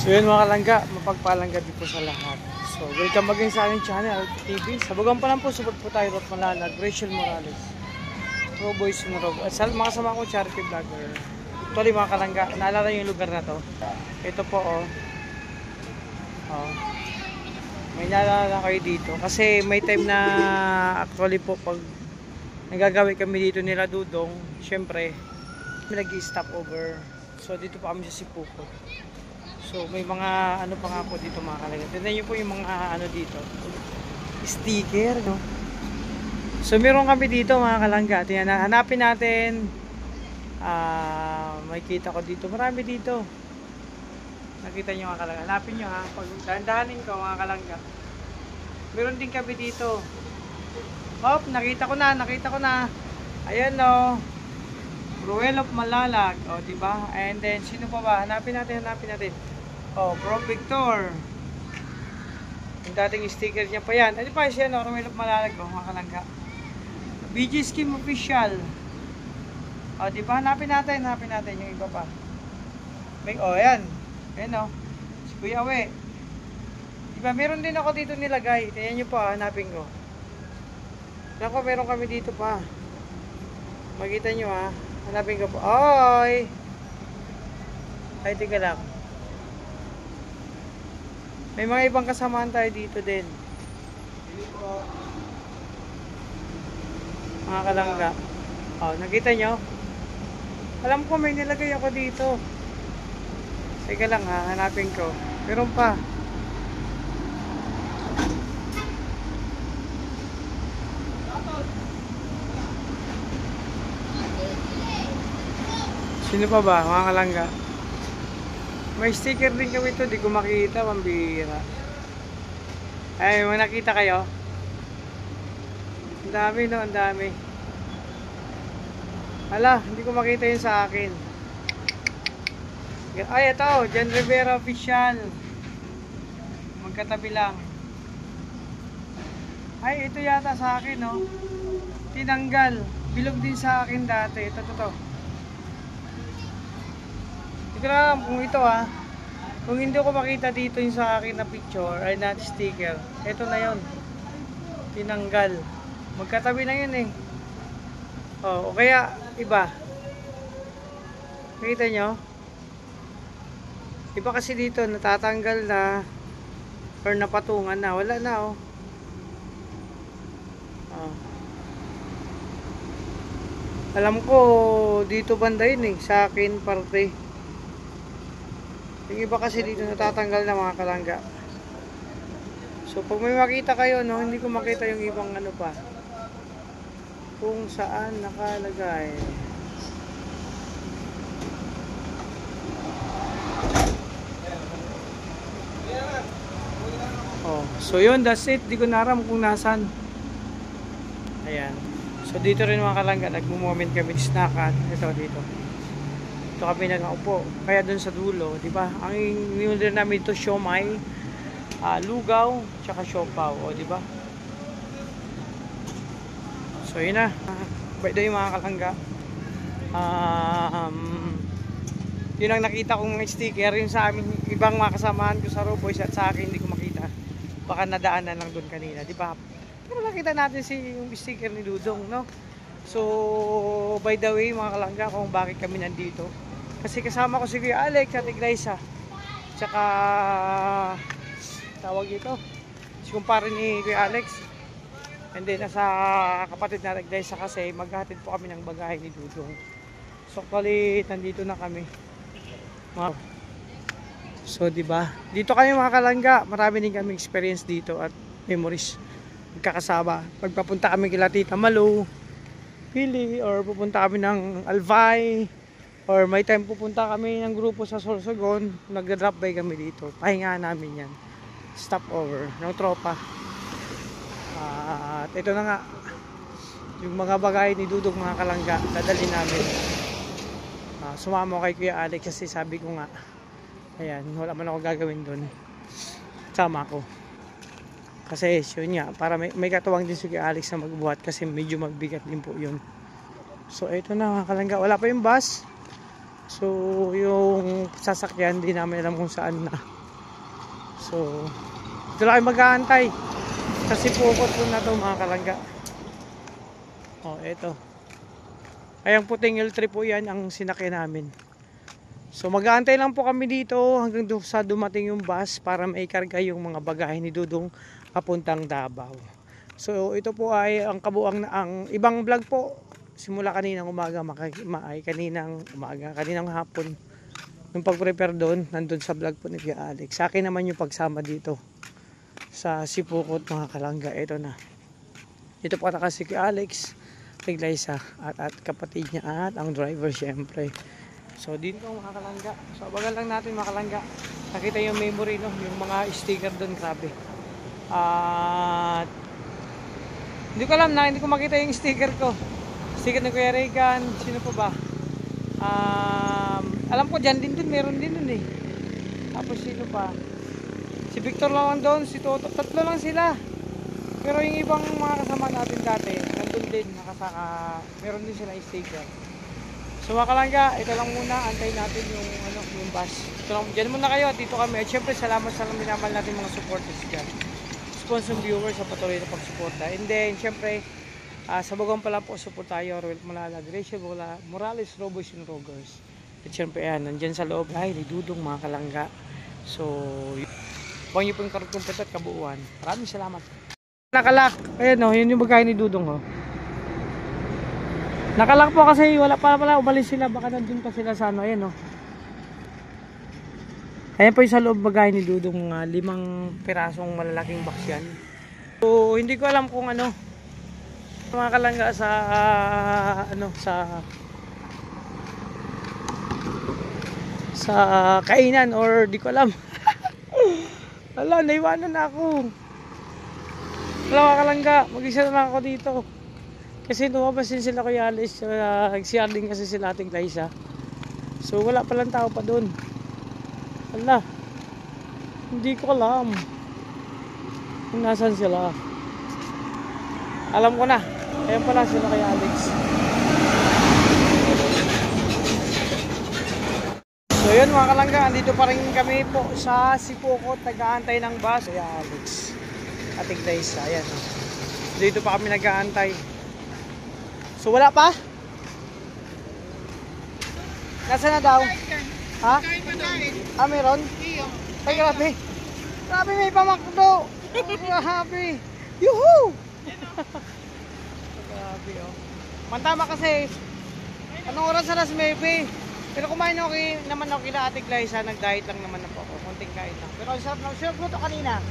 So yun mga kalangga, mapagpalang gabi po sa lahat. So welcome again sa aking channel, TV. Sa bagang pa lang po, support po tayo at Malalag, Rachel Morales, Pro Boys Sunurog, at sa mga kasama ko charity vlogger. Actually mga kalangga, naalala yung lugar na to. Ito po may naalala kayo dito. Kasi may time na actually po pag nagagawin kami dito nila Dudong, syempre may nag-stop over. So dito pa kami sa Sipukot. So may mga ano pa nga po dito mga kalangga. Tignan nyo po yung mga ano dito, sticker, no? So meron kami dito mga kalangga. Tingnan, hanapin natin. May kita ko dito. Marami dito. Nakita nyo mga kalangga. Hanapin nyo ha. Pag dahan-dahanin ko mga kalangga. Meron din kami dito. Hop, nakita ko na. Ayan no. Ruel of Malalag. O diba? And then sino pa ba? Hanapin natin. Oh, Pro Victor. Yung dating sticker niya pa yan. Ano pa siya no? Ruel of Malalag. O mga kalangga. BG Scheme Official. O diba? Hanapin natin yung iba pa. May, ayan. Ayan o. Si Kuya Awe. Diba? Meron din ako dito nilagay. Tingnan nyo pa. Hanapin ko. Nako, meron kami dito pa. Makita nyo ha. Hanapin ko po. Ay, tika lang. May mga ibang kasamaan tayo dito din. Mga kalangga. Nakita nyo? Alam ko may nilagay ako dito. Teka lang ha, hanapin ko. Meron pa. Sino pa ba, mga kalangga? May sticker din kami ito, di ko makita, pambihira. Ay, may nakita kayo? Ang dami no, ang dami. Hala, hindi ko makita yun sa akin. Ay, ito, Jan Rivera Official. Magkatabi lang. Ay, ito yata sa akin, no? Tinanggal. Bilog din sa akin dati. Ito. Hindi ko na alam kung ito, ha. Kung hindi ko makita dito yung sa akin na picture, ay na sticker. Ito na yon. Tinanggal. Magkatabi na yun, eh. O kaya, iba. Nakita nyo? Iba kasi dito, natatanggal na or napatungan na. Wala na, oh. Alam ko, dito banda yun, eh. Sa akin, parte. Yung iba kasi dito natatanggal na mga kalangga. So, pag may makita kayo, no, hindi ko makita yung ibang ano pa. Kung saan nakalagay. So yun, that's it. Di ko naram kung nasan. Ayan. So dito rin mga kalangga, nagmo-moment kami ni snackan. Ito dito. Ito kami nag-aupo. Kaya dun sa dulo, di ba? Ang in-order namin ito, siomai, lugaw, tsaka siopaw, o di ba? So yun na. By the way mga kalangga, yun ang nakita kong sticker, yung sa amin ibang mga kasamahan ko sa Roboys at sa akin hindi ko makita. Baka nadaanan lang doon kanina, di ba? Pero nakita natin yung sticker ni Dudong, no? So by the way mga kalangga, kung bakit kami nandito, kasi kasama ko si Kuya Alex at Iglesia, tsaka tawag dito si kumpare ni Kuya Alex, and then nasa kapatid na Iglesia kasi maghatid po kami ng bagahe ni Dudong. So actually nandito na kami. So diba, dito kami mga kalangga, marami din kami experience dito at memories magkakasama. Pagpapunta kami kila Tita Malu, Pili, or pupunta kami ng Albay, or may time pupunta kami ng grupo sa Sorsogon, nag-drop by kami dito. Pahinga namin yan, stop over ng tropa. At ito na nga yung mga bagay ni Dudong mga kalangga, dadali namin. Sumama ko kay Kuya Alex kasi sabi ko nga, ayan, wala man ako gagawin doon, sama ko kasi yun nga, para may katuwang din si Kuya Alex na magbuhat kasi medyo magbigat din po yun. So ito na mga kalangga, wala pa yung bus. So yung sasakyan di namin alam kung saan na. So ito lang ay mag-aantay kasi pukot po na to mga kalangga. Oh, eto. Ay ang puting L3 po yan ang sinakyan namin. So mag-aantay lang po kami dito hanggang sa dumating yung bus para maikarga yung mga bagahe ni Dudong papuntang Davao. So ito po ay ang kabuang ang ibang vlog po simula kaninang umaga kaninang hapon. Nung pag-prepare doon, nandun sa vlog po ni Kuya Alex. Sa akin naman yung pagsama dito sa Sipukot mga kalangga. Ito na. Ito po naka si Kuya Alex, Tiglaysa at kapatid niya at ang driver syempre. So dito mga kalangga. So abagan lang natin mga kalangga. Nakita yung memory no, yung mga sticker doon, grabe. At hindi ko alam na, hindi ko makita yung sticker ko. Sticker ni Kuya Regan, sino pa ba? Alam ko dyan din dun, meron din dun eh. Tapos sino pa? Si Victor lang doon, si Toto, tatlo lang sila. Pero yung ibang mga kasama natin dati, nandun din, meron din sila sticker. So mga kalangga, ito lang muna, antayin natin yung, yung bus. Ito lang, dyan muna kayo at dito kami. At syempre salamat sa minamahal natin mga supporters dyan. Sponsor viewers sa patuloy na pagsuporta. And then syempre, sa bagong pala po support tayo, Roel Malalag, Rachel Morales, Robos and Rogers. At syempre yan, nandyan sa loob ay ni Dudong mga kalangga. So, huwag niyo po yung karugtong at kabuuan. Maraming salamat. Nakalak, ayan o, yun yung bagay ni Dudong o. Nakalak po kasi wala pa pala, umalis sila, baka nandun pa sila sa ano, ayan o. Ayan po yung sa loob bagay ni Dudong, 5 pirasong malalaking box yan. So hindi ko alam kung ano, mga kalangga sa, sa kainan or di ko alam. Wala, naiwanan na ako. Wala mga kalangga, mag-isa na lang ako dito. Kasi lumabas din sila Kuya Alice, nag-CR din kasi sila ating Liza. So wala palang tao pa doon. Wala. Hindi ko alam kung nasan sila. Alam ko na. Ayan pala sila Kuya Alex. So yun mga kalangga, andito pa rin kami po sa Sipukot, nag-aantay ng bus. Kuya Alex, ating Liza, ayan. Dito pa kami nag-aantay. So wala pa? Nasaan na daw? Ha? Ah, meron? Ay, grabe. Grabe, may pamakdo. Grabe. Yuhu! Grabe, oh. Mantama kasi, anong oras alas 9? Pero kumain ako naman ako kila Ate Glyza, nag-diet lang naman ako. Konting kain lang. Pero ang sarap na, siyog luto kanina.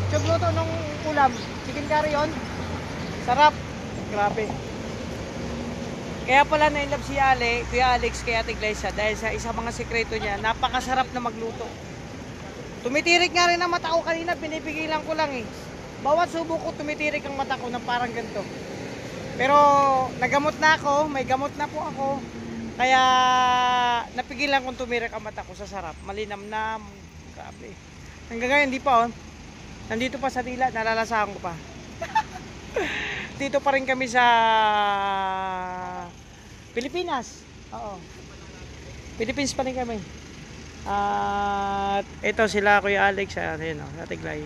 Siyog luto nung ulam. Chicken curry yun. Sarap. Grabe. Kaya pala na-inlove si Kuya Alex kay Ate Glyza dahil sa isang mga sekreto niya, napakasarap na magluto. Tumitirik nga rin ang mata ko kanina, pinipigilan ko lang eh. Bawat subo ko tumitirik ang mata ko ng parang ganito. Pero nagamot na ako, may gamot na po ako. Kaya napigilan kong tumirik ang mata ko sa sarap. Malinamnam, grabe. Hanggang ngayon hindi pa oh. Nandito pa sa dila, nalalasahan ko pa. Dito pa rin kami sa Pilipinas. Oo. Philippines pa rin kami. At ito sila Kuya Alex, ayun oh, Ate Glay.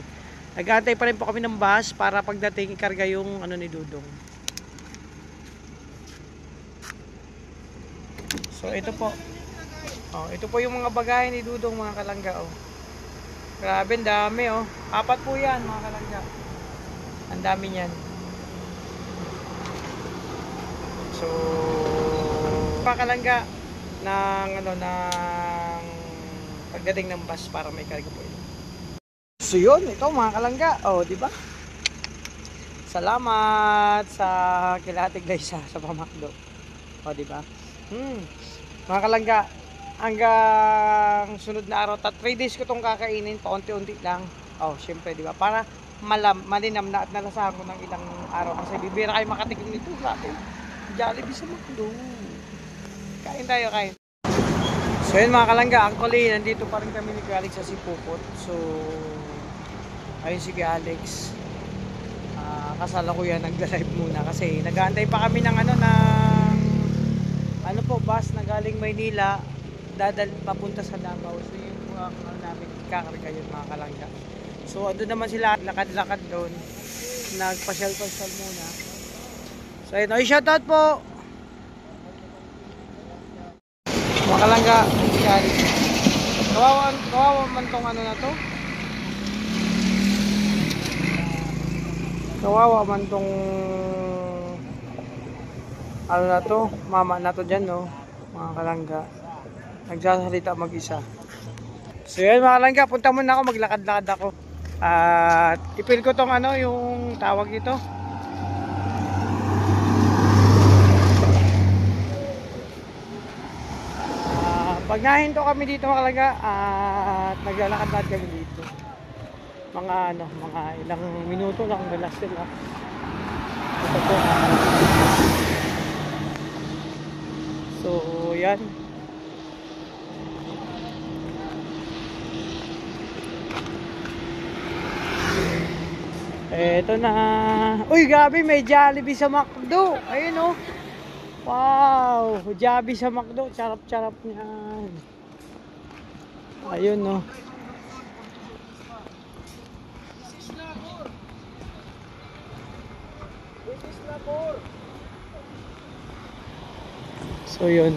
Nag-aantay pa rin po kami ng bus para pagdating ikarga yung ano ni Dudong. So ito po. Oh, ito po yung mga bagahe ni Dudong mga kalangga oh. Grabe, ang dami oh. 4 po 'yan mga kalangga. Ang dami niyan. So mga kalangga ng ng pagdating ng bus para may karga po ito. So yun, ito mga kalangga, oh, di ba? Salamat sa kila Ate Glyza sa pamakdo. Oh, di ba? Mga kalangga, hanggang sunod na araw, 3 days ko tong kakainin, paunti-unti lang. Oh, syempre, di ba? Para malinam na at nalasahan ko ng ilang araw kasi bibira kayo makatikim nito. Grabe. Jollibee sa McDo. Kain tayo, kain. So yun mga kalangga, actually nandito pa rin kami ni Kuya Alex sa Sipukot. So ayun si Kuya Alex, kasala ko yan, nagla-live muna kasi nag-aantay pa kami ng ano po, bus na galing Maynila papunta sa Davao. So yung ano namin kakarga yun mga kalangga. So ando naman sila lakad-lakad doon. Nagpasyal-pasyal muna. So ayun, ay shoutout po. Mga kalangga, yan. Kawawa man tong ano na to. Kawawa man tong ano na to, mama na to dyan, no, mga kalangga. Nagsasalita mag-isa. So yan mga kalangga, punta muna ako, maglakad-lakad ako. At ipil ko tong ano, yung tawag dito. Pag nahinto kami dito mga kalangga, at naglalakad-lakad kami dito. Mga ano, mga ilang minuto lang, galas sila. Ito po. So, yan. Eto na. Uy, grabe, may Jollibee sa McDo. Ayun, oh. Wow, Jollibee sa McDo. Charap-charap niyan. Ayun, oh. So yun,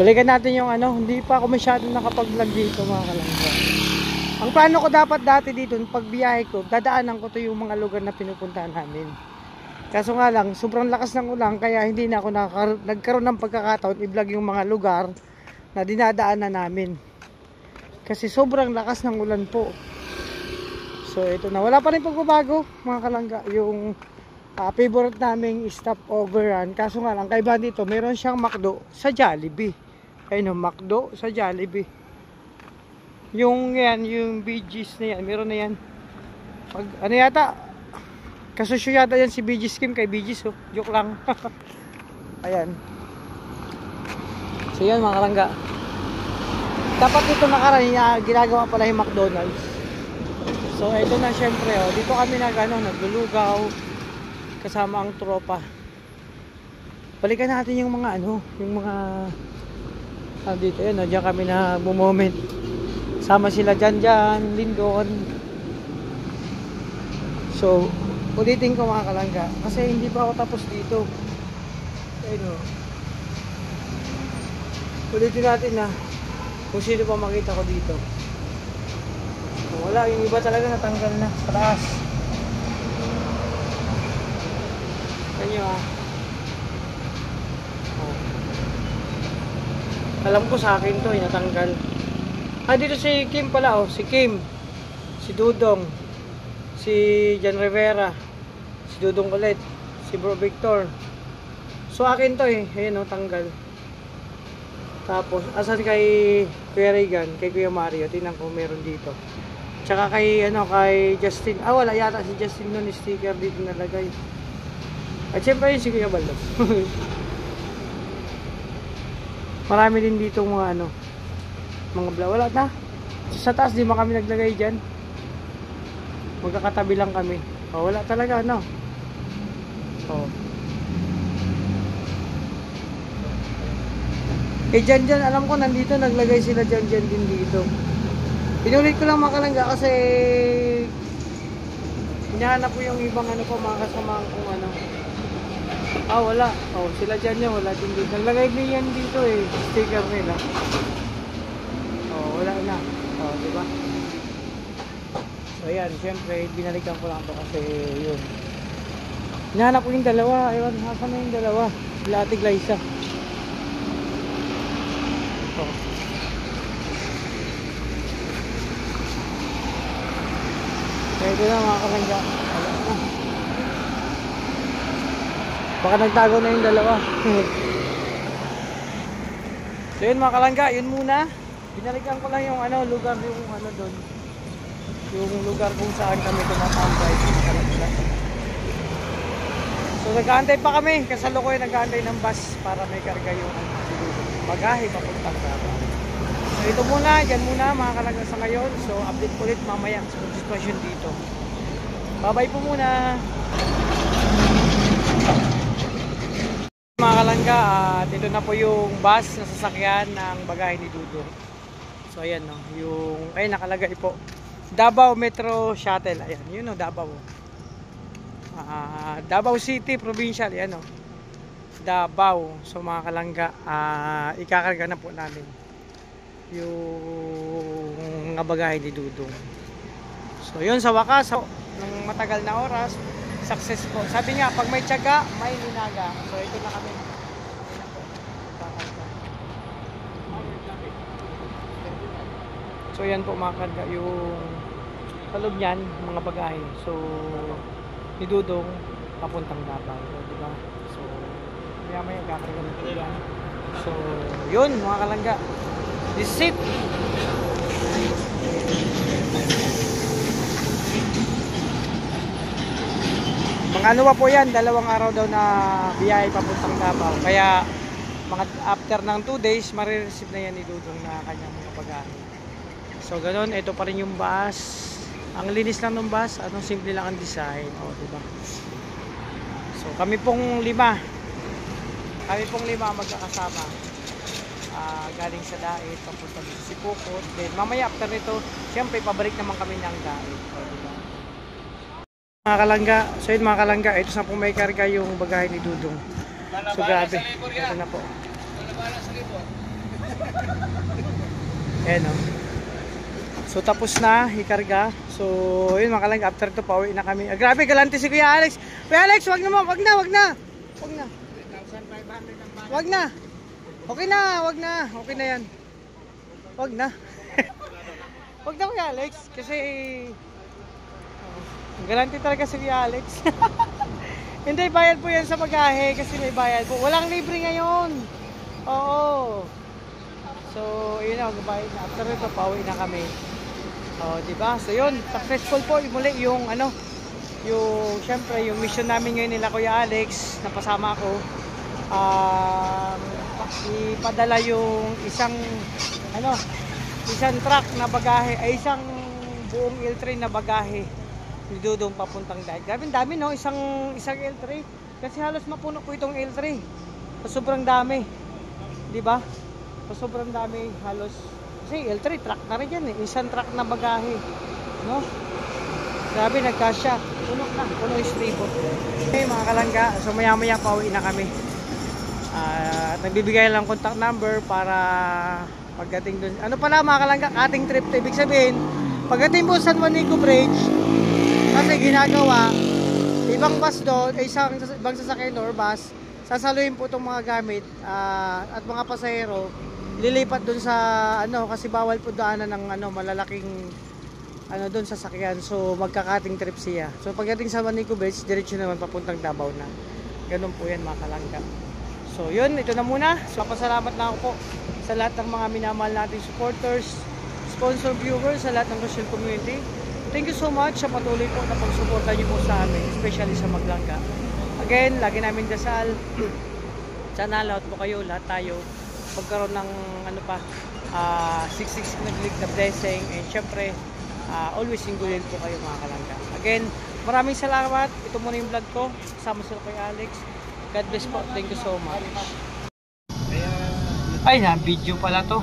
balikan natin yung ano, hindi pa ako masyadong nakapag-vlog dito mga kalangga. Ang plano ko dapat dati dito, pag biyahe ko, dadaanan ko to yung mga lugar na pinupuntahan namin. Kaso nga lang, sobrang lakas ng ulan, kaya hindi na ako nagkaroon ng pagkakataon i-vlog yung mga lugar na dinadaanan namin. Kasi sobrang lakas ng ulan po. So ito na, wala pa rin pagbabago mga kalangga, yung favorite naming stopover. Kaso nga lang, kaiba dito, meron siyang McDo sa Jollibee. Ayun o, McDo sa Jollibee. Yung yan, yung BG's na yan, meron na yan. Pag, ano yata, kasusyo yata yan si BG's Kim kay BG's. Oh. Joke lang. Ayan. So yan mga kalangga. Dapat dito nakaraan, ginagawa pala yung McDonald's. So ito na syempre, oh, dito kami naglulugaw kasama ang tropa. Balikan natin yung mga ano, yung mga dito yun, diyan kami na moment. Sama sila Jan, Lindon. So, ulitin ko mga kalangga kasi hindi pa ako tapos dito. Ayun o. Ulitin natin na kung sino pa makita ko dito. So, wala, yung iba talaga natanggal na sa taas. Kanyo ah. Oh. Alam ko sa akin to, natanggal. Dito si Kim pala, oh. Si Kim, si Dudong, si Jan Rivera, si Dudong ulit, si Bro Victor. So akin to eh, ayun oh, tanggal. Tapos, asan kay Kuya Regan, kay Kuya Mario, tingnan ko meron dito. Tsaka kay, ano, kay Justin, wala yata si Justin nun, sticker dito nalagay. At syempre yun si Kuya Baldo. Marami din dito mga ano, mga wala na. Sa taas di ba kami naglagay dyan? Magkakatabi lang kami. Oh, wala talaga ano. Oh. Eh dyan, alam ko nandito naglagay sila dyan din dito. Pinulit ko lang mga kalangga kasi hinahanap ko yung ibang ano ko, mga kasamahan kung ano. Wala. Oh, sila dyan wala din dito. Naglagay din yan dito eh, sticker nila. Wala na. Diba? So ayan, syempre binalikan ko lang to kasi yun. Hinahanap ko yung dalawa. Ayun, nasa na yung dalawa? Sila Ate Glyza. Kaya ito na mga kalangga. Wala na. Baka nagtago na yung dalawa. So yun mga kalangga, yun muna. Binalikan ko lang yung ano, lugar, yung ano doon. Yung lugar kung saan kami tumatambay. So nag-aantay pa kami, kasalukuyan nag-aantay ng bus para may karga yung bagahe papuntang Davao. So ito muna, dyan muna mga kalangga sa ngayon. So update ulit mamaya sa sitwasyon dito. Bye bye po muna. Mga kalangga, at ito na po yung bus na sasakyan ng bagahe ni Dudong. So ayan no, yung ay nakalagay po Davao Metro Shuttle. Ayan, yun no, Davao. Davao City Provincial, ayan no. Davao. So mga kalangga, ikakarga na po namin yung bagahe ni Dudong. So yun, sa wakas, ng matagal na oras, success po. Sabi nga, pag may tiyaga, may linaga. So ito na kami. So yan po mga karga, yung kalog niyan, mga bagahe. So ni Dudong papuntang Davao, di ba? So maya gakarga na po yan. So yun mga kalangga, this is it. Mga ano pa po yan, 2 araw daw na biyahe papuntang Davao. Kaya mga after ng 2 days, marireceive na yan ni Dudong na kanyang mga bagahe. So ganoon, ito pa rin yung bus. Ang linis lang ng bus, simple lang ang design, diba? So kami pong 5 magkakasama. Galing sa Dait, papunta dito si Pukot. Then mamaya after nito, siyempre pabalik naman kami ng Dait, diba? Mga kalangga, so yun mga kalangga, ito sa pong may karga yung bagahe ni Dudong. So grabe, ito na po. Ayan o. So tapos na ikarga. So yun mga kalangga, after ito pauwi na kami. Grabe, galante si Kuya Alex. Kuya Alex, wag na. Wag na. Okay na yan. Wag na. Wag na Kuya Alex kasi galante talaga si Kuya Alex. Hindi, bayad po yan sa bagahe kasi may bayad po. Walang libre ngayon. Oo. So yun na, magbayad na. After ito pauwi na kami. Diba? So yun, successful po muli yung syempre yung mission namin ngayon nila Kuya Alex, napasama ko, ipadala yung isang truck na bagahe, ay isang buong L3 na bagahe ni Dudong papuntang Dait. Grabe dami no, isang L3 kasi halos mapuno po itong L3. Sobrang dami. Di ba? Sobrang dami halos. Kasi L3 truck na rin yan eh. Isang truck na bagahe. No? Grabe, nagkasya. Puno yung stribo. Okay mga kalangga, so maya pauwi na kami. At nagbibigay lang contact number para pagdating dun. Ano pala mga kalangga, ating trip to. Ibig sabihin, pagdating po San Juanico Bridge, kasi ginagawa, ibang bus doon, ibang sasakyan or bus, sasaluhin po itong mga gamit at mga pasahero, lilipat doon sa kasi bawal po daanan ng malalaking doon sa sakyan. So magka-cutting trip siya. So pagdating sa Juanico Bridge, diretso naman papuntang Davao na. Ganun po 'yan mga kalangga. So yun, ito na muna. So pasalamat na ako po sa lahat ng mga minamahal nating supporters, sponsor viewers, sa lahat ng Rochelle community. Thank you so much sa patuloy po na pagsuporta niyo po sa amin, especially sa Maglangga. Again, lagi namin dasal. Sana lahat po kayo, lahat tayo magkaroon ng 666 na blessing, and syempre always singgulin po kayo mga kalangga. Again, maraming salamat. Ito muna yung vlog ko kasama sa kay Alex. God bless po. Thank you so much. Ay na, video pala to.